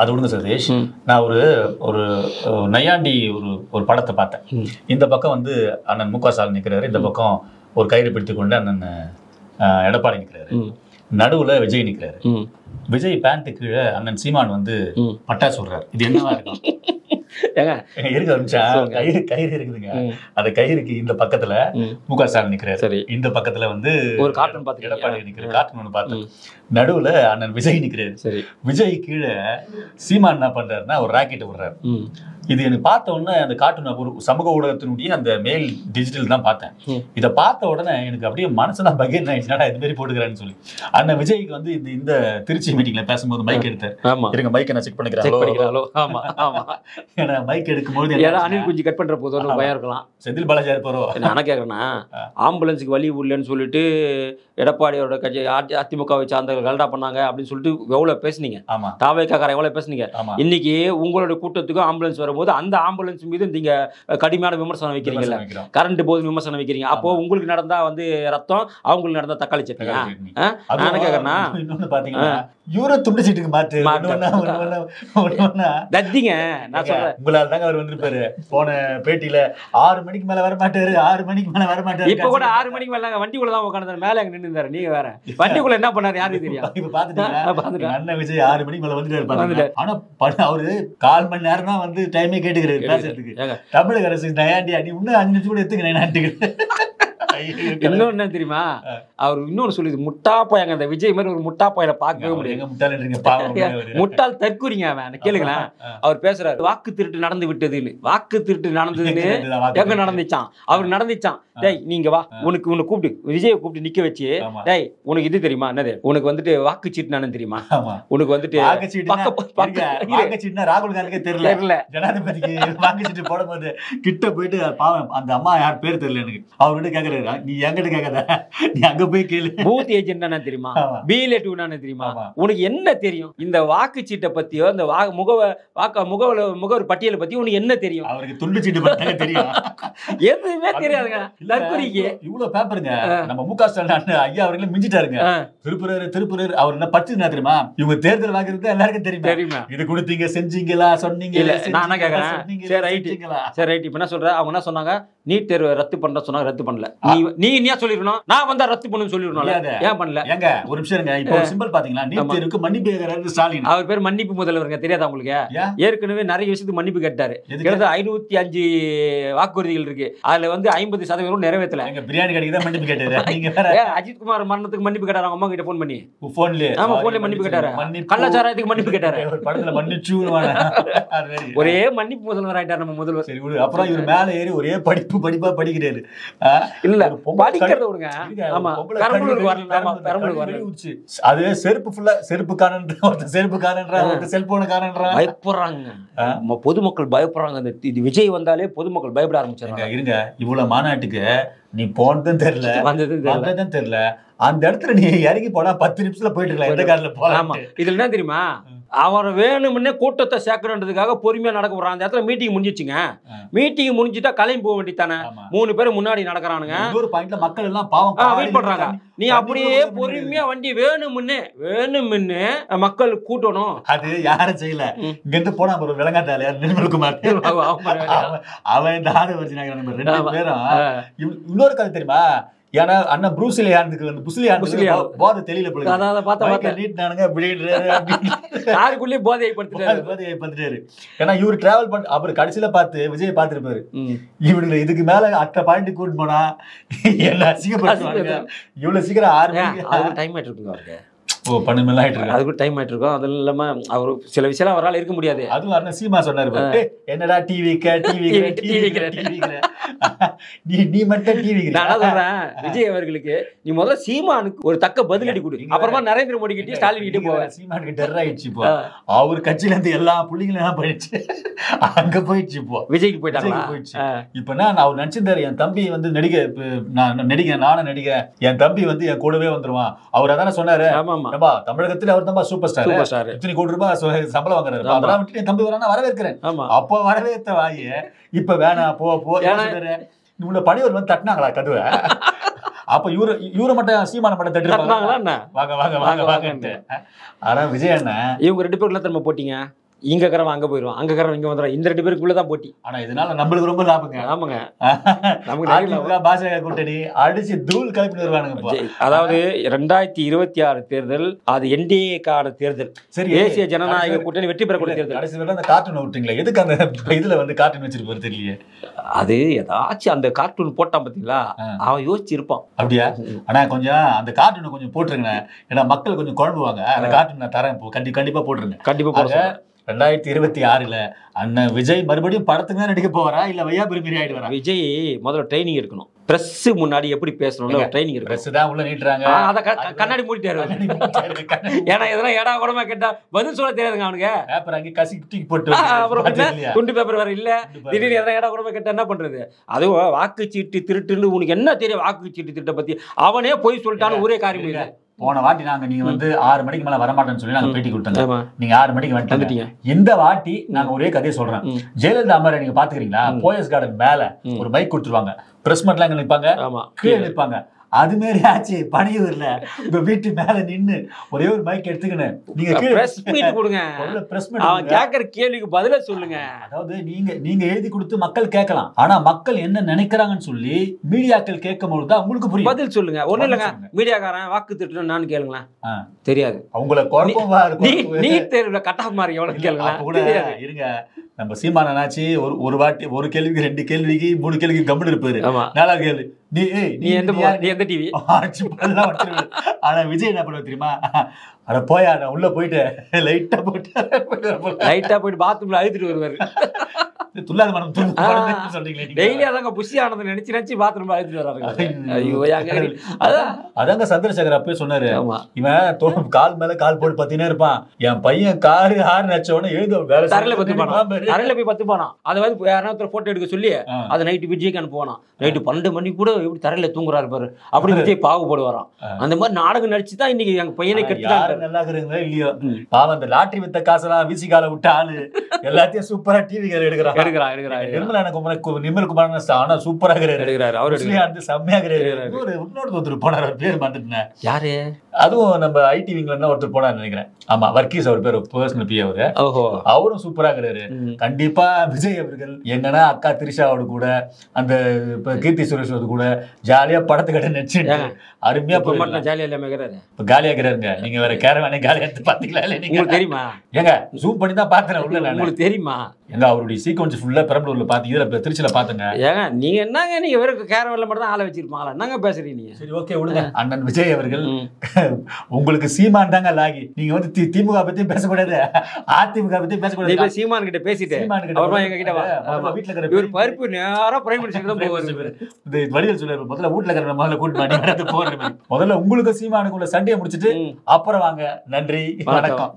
அது விடுங்க சதீஷ். நான் ஒரு ஒரு நையாண்டி ஒரு படத்தை பார்த்தேன். இந்த பக்கம் வந்து அண்ணன் மு க ஸ்டாலின் நிற்கிறாரு, இந்த பக்கம் ஒரு கயிறு பிடித்து கொண்டு அண்ணன் எடப்பாடி நிற்கிறாரு, நடுவுல விஜய் நிற்கிறாரு. விஜய் பேண்ட் கீழே அண்ணன் சீமான் வந்து பட்டாசு விடுறாரு. இது என்னவா இருக்கும்? கயிறு இருக்குதுங்க. அந்த கயிறுக்கு இந்த பக்கத்துல மு க ஸ்டாலின் நிக்கிறாரு, இந்த பக்கத்துல வந்து ஒரு கார்ட்டூன் பார்த்து எடப்பாடி நிக்கிறாரு. கார்ட்டூன் ஒண்ணு பார்த்து நடுவுல அண்ணன் விஜய் நிக்கிறாரு. விஜய் கீழே சீமான் என்ன பண்றாருன்னா ஒரு ராக்கெட் விடுறாரு. இது எனக்கு பார்த்த உடனே அந்த கார்ட்டூன் ஒரு சமூக ஊடகத்தினுடைய அந்த மேல் டிஜிட்டல் தான் பார்த்தேன். இதை பார்த்த உடனே எனக்கு அப்படியே மனசுலாம் பகீர் ஆயிடுச்சுனா இது மாதிரி போட்டுக்கிறேன்னு சொல்லி அண்ணன் விஜய்க்கு வந்து இந்த திருச்சி மீட்டிங்ல பேசும்போது மைக் எடுத்தார். இருங்க மைக்கை நான் செக் பண்ணிக்கிறேன். ஏன்னா மைக் எடுக்கும்போது அனில் குஞ்சு கட் பண்ற போது பயம் இருக்கலாம். செந்தில் பாலாஜி இருப்பாரோ நான் கேட்கறேன்னா, ஆம்புலன்ஸுக்கு வழி இல்லைன்னு சொல்லிட்டு எடப்பாடியோட கட்சி அதிமுகவை சார்ந்தவர்கள் கலடா பண்ணாங்க அப்படின்னு சொல்லிட்டு எவ்வளவு பேசுனீங்க. தாவேக்காரர் எவ்வளவு பேசுனீங்க. இன்னைக்கு உங்களோட கூட்டத்துக்கும் ஆம்புலன்ஸ் வரும்போது அந்த ஆம்புலன்ஸ் மீது நீங்க கடுமையான விமர்சனம் வைக்கிறீங்கல்ல, கரண்ட் போது விமர்சனம் வைக்கிறீங்க. அப்போ உங்களுக்கு நடந்தா வந்து ரத்தம், அவங்களுக்கு நடந்தா தக்காளி சட்னியா? நான் கேட்கறேன்னா யூரோ துண்டு சீட்டுக்கு மாத்து தத்திங்க. நான் சொல்றேன் உங்களால தாங்க அவர் வந்திருப்பாரு. போன பேட்டியில 6 மணிக்கு மேல வர மாட்டாரு, 6 மணிக்கு மேல வர மாட்டாரு. இப்ப கூட 6 மணிக்கு மேல வண்டிக்குள்ள தான் உட்கார்ந்தாரு, மேல அங்க நின்று இருந்தாரு. நீங்க வேற வண்டிக்குள்ள என்ன பண்ணாரு யாருக்கு தெரியும். இப்ப பாத்துட்டீங்க அண்ணன் விஜய் 6 மணிக்கு மேல வந்துட்டாரு. ஆனா அவரு 1/4 மணி நேரம் தான் வந்து டைமே கேட்டுக்கிறாரு பேசுறதுக்கு. தமிழக அரசு நயாண்டி அடி இன்னும் 5 நிமிஷம் கூட எடுத்துக்கிறேன் நாட்டுக்கு. இன்னொன்னு என்ன தெரியுமா, அவர் இன்னொன்னு சொல்லுது, முட்டா போயாங்க. அந்த விஜய் மாதிரி ஒரு முட்டா போயில பார்க்கவே முடியாது. முட்டாள் தற்கூறிங்க அவன். கேளுங்களேன், அவர் பேசுறாரு வாக்கு திருட்டு நடந்து விட்டதுன்னு. வாக்கு திருட்டு நடந்ததுன்னு எங்க நடந்துச்சான்? அவர் நடந்துச்சான். டேய் நீங்க வா, உனக்கு உன்னை கூப்பிட்டு விஜயை கூப்பிட்டு நிக்க வச்சு, டேய் உனக்கு இது தெரியுமா, என்னது உனக்கு வந்துட்டு வாக்கு சீட்டு நானு தெரியுமா, உனக்கு வந்துட்டு ராகுல் காந்திக்கே தெரியல, ஜனாதிபதிக்கு வாக்கு சீட்டு போடும்போது கிட்ட போயிட்டு பாவம் அந்த அம்மா யார் பேர் தெரியல எனக்கு, அவர்கிட்ட கேக்குறாரு, நீ என்கிட்ட கேட்காத, நீ அங்க போய் கேளு. பூத் ஏஜென்ட் என்ன தெரியுமா, பிஎல்ஏ தெரியுமா, உனக்கு என்ன தெரியும்? இந்த வாக்குச்சீட்டை பத்தியோ இந்த முகவர் பட்டியலை பத்தி உனக்கு என்ன தெரியும்? அவருக்கு துண்டு சீட்டு பத்தி தெரியும், எதுவுமே தெரியாதுங்க. இவ்வளவு பேப்பருங்க. நம்ம மு க ஸ்டாலின் ஐயா அவர்களும் மிஞ்சிட்டாருங்க. திருப்புரர் அவர் என்ன பச்சு தெரியுமா, இவங்க தேர்தல் வாக்குறது எல்லாருக்கும் தெரியுமா. இது கொடுத்தீங்க, செஞ்சீங்களா, சொன்னீங்க. நான் என்ன கேக்குறேன், சரி ரைட். இப்ப என்ன சொல்ற, அவங்க என்ன சொன்னாங்க, நீட் தேர்வு ரத்து பண்ற சொன்னாங்க, ரத்து பண்ணல. நீ என்ன சொல்லிரணும், நான் வந்தா ரத்து பண்ணு சொல்லிரணும். ஏன் பண்ணல? ஏங்க ஒரு நிமிஷம் இருங்க. இப்போ சிம்பிள் பாத்தீங்களா, நீட் தேர்வுக்கு மன்னிப்பு கேக்குறாரு ஸ்டாலின். அவர் பேர் மன்னிப்பு முதல்வருங்க, தெரியாதா உங்களுக்கு? ஏற்கனவே நிறைய விஷயத்துக்கு மன்னிப்பு கேட்டாரு. 505 வாக்குறுதிகள் இருக்கு, அதுல வந்து 50% நிறைவேற்றல. பிரியாணி கடைக்கு தான் மன்னிப்பு கேட்டாரு. அஜித் குமார் மரணத்துக்கு மன்னிப்பு கேட்டாரு, அவங்க அம்மா கிட்ட போன் பண்ணி. போன்ல மன்னிப்பு கேட்டாரு. கள்ளச்சாராயத்துக்கு மன்னிப்பு கேட்டாரு. படத்துல மன்னிச்சு ஒரே மன்னிப்பு முதல்வர் ஆயிட்டார் நம்ம முதல்வர். சரி விடு. அப்புறம் இவர் மேல ஏறி ஒரே படிப்பா படிக்கிறாரு. இல்ல படிக்கிறத விடுங்க. ஆமா பெரம்பலூருக்கு வரல. அது செருப்பு ஃபுல்லா செருப்புக்காரன்ற, ஒருத்தர் செருப்புக்காரன்ற, ஒருத்தர் செல்போனுக்காரன்ற பயப்படுறாங்க. பொதுமக்கள் பயப்படுறாங்க. இது விஜய் வந்தாலே பொதுமக்கள் பயப்பட ஆரம்பிச்சாங்க. இருங்க, இவ்வளவு மாநாட்டுக்கு நீ போனதும் தெரியல, வந்ததும் தெரியல. அந்த இடத்துல நீ இறங்கி போனா 10 நிமிஷத்துல போயிட்டு இருக்கலாம். எந்த கார்ல போலாம். இதுல என்ன தெரியுமா, அவர் வேணும்னே கூட்டத்தை சேர்க்கணுன்றதுக்காக பொறுமையா நடக்க போறாங்க. அந்த இடத்துல மீட்டிங் முடிஞ்சிச்சுங்க. மீட்டிங் முடிஞ்சிட்டா கிளம்பி போக வேண்டியதானே. 3 பேர் முன்னாடி நடக்கிறானுங்க. ஒரு பாயிண்ட்ல மக்கள் எல்லாம் பாவம் வெயிட் பண்றாங்க. நீ அப்படியே பொறுமையா வண்டி வேணும்னு மக்கள் கூட்டணும். அது யாரும் செய்யல. இங்க இருந்து போனா ஒரு விளங்காட்டால நிர்மல்குமார் அவன் இந்த ஆடு வச்சு 2 பேரும். இன்னொரு கதை தெரியுமா, ஏன்னா அண்ணன் ப்ரூசிலியானுக்கு வந்து புசிலியான் போதை தெரியல போல நீட்டானுங்க யாருக்குள்ளே போதை ஏற்படுத்திட்டாரு. ஏன்னா இவரு டிராவல் பண்ண அப்புறம் கடைசியில பார்த்து விஜய் பார்த்துருப்பாரு, இவனுக்கு இதுக்கு மேல அத்த பாயிண்ட் கூட்டு போனா என்ன அசிங்கப்படுத்துவாங்க. இவ்வளவு சீக்கிரம் 6 மணிக்கு டைம் ஆயிட்டு இருக்குங்க அவருக்கு. அதுக்கு டைம் ஆயிட்டு இருக்கும். அது இல்லாம அவரு சில விஷயம் அவரால் இருக்க முடியாது. அதுவும் அண்ணன் சீமா சொன்னாரு, என்னடா டிவி நீ மட்டும் டிவி. நான் சொல்றேன் விஜய் அவர்களுக்கு, நீ முதல்ல சீமானுக்கு ஒரு தக்க பதிலடி கொடு, அப்புறமா நரேந்திர மோடி கிட்டே ஸ்டாலின் கிட்டே போவேன். சீமானுக்கு டெரர் ஆயிடுச்சு. இப்போ அவர் கட்சியில இருந்து எல்லா புள்ளிகளும் போயிடுச்சு, அங்க போயிடுச்சு. இப்போ விஜய்க்கு போயிட்டாங்க. இப்ப அவர் நினைச்சிருந்தாரு, என் தம்பி வந்து நானும் நடிகை, என் தம்பி வந்து என் கூடவே வந்துருவான். அவர் அதான சொன்னாரு. தமிழகத்தில் அவர் தான் சூப்பர் ஸ்டார், இத்தனை கோடி ரூபாய் சம்பளம் வாங்குறாரு. அதெல்லாம் விட்டு என் தம்பி வரானா வரவேற்கிறேன். அப்போ வரவேற்ற வாங்கி இப்ப வேணா போ இவ்வளவு பணிவர் வந்து தட்டினாங்களா கதுவை. அப்ப இவரை மட்டும் சீமான மட்டும் தட்டுறாங்களா வாங்க வாங்க வாங்க வாங்க. ஆனா விஜய் அண்ணன் இவங்க 2 பேருக்குள்ள திரும்ப போட்டிங்க, இங்க இருக்கிறவன் அங்க போயிடுவான், அங்க இருக்கிறவன் இங்க வந்துடும். இந்த 2 பேருக்குள்ளதான் போட்டி. ஆனா இதனால நம்மளுக்கு ரொம்ப லாபங்க. ஆமாங்க, நமக்கு பாஜக கூட்டணி அடிச்சு தூள் கிளப்பி வருவானுங்க. அதாவது 2026 தேர்தல் அது என்டிஏக்கான தேர்தல். சரி, தேசிய ஜனநாயக கூட்டணி வெற்றி பெறக்கூடிய தேர்தல். கடைசி அந்த கார்ட்டூன் விட்டீங்களா? எதுக்கு அந்த இதுல வந்து கார்ட்டூன் வச்சிருப்பாரு தெரியலையே. அது ஏதாச்சும் அந்த கார்ட்டூன் போட்டான் பாத்தீங்களா, அவன் யோசிச்சு இருப்பான். அப்படியா? ஆனா கொஞ்சம் அந்த கார்ட்டூனை கொஞ்சம் போட்டுருங்க, ஏன்னா மக்கள் கொஞ்சம் குழம்புவாங்க. அந்த கார்ட்டூன் நான் தரேன், கண்டிப்பா போட்டுருங்க. கண்டிப்பா போடுங்க. 2026 அண்ணன் விஜய் மறுபடியும் படத்துக்கு தான் நடிக்க போறா இல்ல வையாபுரி மாரி ஆயிடுவாரா? விஜய் முதல்ல ட்ரைனிங் எடுக்கணும். பிரஸ் முன்னாடி எப்படி பேசணும்ல ட்ரைனிங் இருக்கு. பிரஸ் தான் உள்ள நீட்டுறாங்க, அத கண்ணாடி மூடிட்டாரு. ஏன்னா எதனா ஏடா கூடமா கேட்டா பதில் சொல்ல தெரியாதுங்க அவனுக்கு. பேப்பர் அங்க கசி தூக்கி போட்டு அப்புறம் குண்டு பேப்பர் வேற இல்ல, திடீர்னு எதனா ஏடா கூடமா கேட்டா என்ன பண்றது? அதுவும் வாக்குச்சீட்டு திருட்டுன்னு உனக்கு என்ன தெரியும்? வாக்குச்சீட்டு திருட்டை பத்தி அவனே போய் சொல்லிட்டான்னு ஒரே காரியம் இல்லை. போன வாட்டி நீங்க வந்து 6 மணிக்கு மேல வரமாட்டேன்னு சொல்லி நாங்க பேட்டி கொடுத்தோம். நீங்க 6 மணிக்கு வந்துட்டீங்க. இந்த வாட்டி நாங்க ஒரே கதையை சொல்றேன். ஜெயலலிதா அம்மா நீங்க பாத்துக்கிறீங்களா, போயஸ் கார்டன் மேல ஒரு மைக் கொடுத்துருவாங்க, பிரஸ் மட்டும் எங்க நிற்பாங்க, கீழே நிற்பாங்க. அது மாதிரி ஆச்சு பணியூர்ல. இப்ப வீட்டு மேல நின்னு ஒரே ஒரு மைக் எடுத்துக்கின்னு நீங்க பிரஸ் மீட் கொடுங்க, அவன் கேட்கற கேள்விக்கு பதில சொல்லுங்க. அதாவது நீங்க எழுதி கொடுத்து மக்கள் கேட்கலாம், ஆனா மக்கள் என்ன நினைக்கிறாங்கன்னு சொல்லி மீடியாக்கள் கேட்கும் பொழுதுதான் உங்களுக்கு புரியும். பதில் சொல்லுங்க. ஒண்ணும் இல்லைங்க, மீடியாக்காரன் வாக்கு திட்டு நான் கேளுங்களேன், தெரியாது. அவங்கள குழப்பமா இருக்கும். நீட் தேர்வுல கட்டாக மாறி எவ்வளவு கேளுங்களேன். இருங்க, நம்ம சீமானாச்சு ஒரு வாட்டி ஒரு கேள்விக்கு 2 கேள்விக்கு 3 கேள்விக்கு கம்முன்னு இருப்பாரு. 4வது கேள்வி நீ எந்த டிவி. ஆனா விஜய் என்ன பண்ணுவ தெரியுமா? அட போயா, நான் உள்ள போயிட்டு லைட்டா போயிட்டு பாத்ரூம்ல அழுத்திட்டு வருவாரு. துல்லாத மனம் சொல்றீங்களே, டெய்லி அதாங்க புஷி ஆனது நினைச்சு பாத்ரூம்ல அழுத்திட்டு வர்றாங்க. ஐயோ, அதாங்க சந்திரசேகர் அப்பவே சொன்னாரு, இவன் கால் மேல கால் போட்டு பத்தினே இருப்பான், என் பையன் காரு ஹார்ன் அடிச்சவன எழுத தரையில போய் 10 போனான். அதை வந்து யாராவது போட்டோ எடுக்க சொல்லி அதை நைட்டு விஜய்க்கு அனுப்புவானா. நைட்டு 12 மணிக்கு கூட எப்படி தரையில தூங்குறாரு பாரு, அப்படி விஜய் பாகுபடுவாராம். அந்த மாதிரி நாடகம் நடிச்சுதான் இன்னைக்கு எங்க பையனை கட்டிட்டாங்க. நல்லா இருக்கிறீங்களா இல்லையோ, பாவம் அந்த லாட்டரி வித்த காசெல்லாம் வீசி கால விட்ட ஆளு எல்லாத்தையும் சூப்பரா டிவி எடுக்கிறான். நிர்மல் குமார் ஆனா சூப்பரா எடுக்கிறாரு. அவரு செம்மையா இன்னொரு போனார், பேர் மாட்டுட்டேன். யாரு? அதுவும் நம்ம ஐடி விங்ல ஒருத்தர் போனார் நினைக்கிறேன். ஆமா, வர்கீஸ் அவர் பேர், பர்சனல் பி அவரு. அவரும் சூப்பரா இருக்கிறாரு. கண்டிப்பா விஜய் அவர்கள் என்னன்னா அக்கா திரிஷாவோட கூட அந்த கீர்த்தி சுரேஷோட கூட ஜாலியா படத்துக்கிட்ட நடிச்சு அருமையா காலியா இருக்கிறாருங்க. நீங்க வேற கேரவானே காலியா எடுத்து பாத்தீங்களா? நீங்க தெரியுமா? ஏங்க ஜூம் பண்ணி தான் பாத்தேன் உள்ள. உங்களுக்கு தெரியுமா? எங்க அவருடைய சீக்வன்ஸ் ஃபுல்லா பெரம்பலூர்ல பாத்தீங்க, திருச்சியில பாத்துங்க. ஏங்க நீங்க என்னங்க, நீங்க வேற கேரவான்ல மட்டும் தான் ஆளை வச்சிருப்பாங்களா? என்னங்க பேசுறீங்க நீங்க? சரி, ஓகே விடுங்க. அண்ணன் விஜய் அவர்கள் உங்களுக்கு சீமான் தாங்க லாகி. நீங்க வந்து திமுக பத்தி பேசக்கூடாது, அதிமுக பத்தி பேசக்கூடாது. சீமான் கிட்ட பேசிட்டு அப்புறமா எங்க கிட்ட வீட்டுல இருக்கிற பருப்பு நேரம் பிரைம் மினிஸ்டர் தான் போவாரு. இந்த வடிவேல் சொல்றாரு, முதல்ல வீட்டுல இருக்கிற முதல்ல கூட்டு போறேன். முதல்ல உங்களுக்கு சீமானுக்குள்ள சண்டையை முடிச்சிட்டு அப்புறம் வாங்க. நன்றி, வணக்கம்.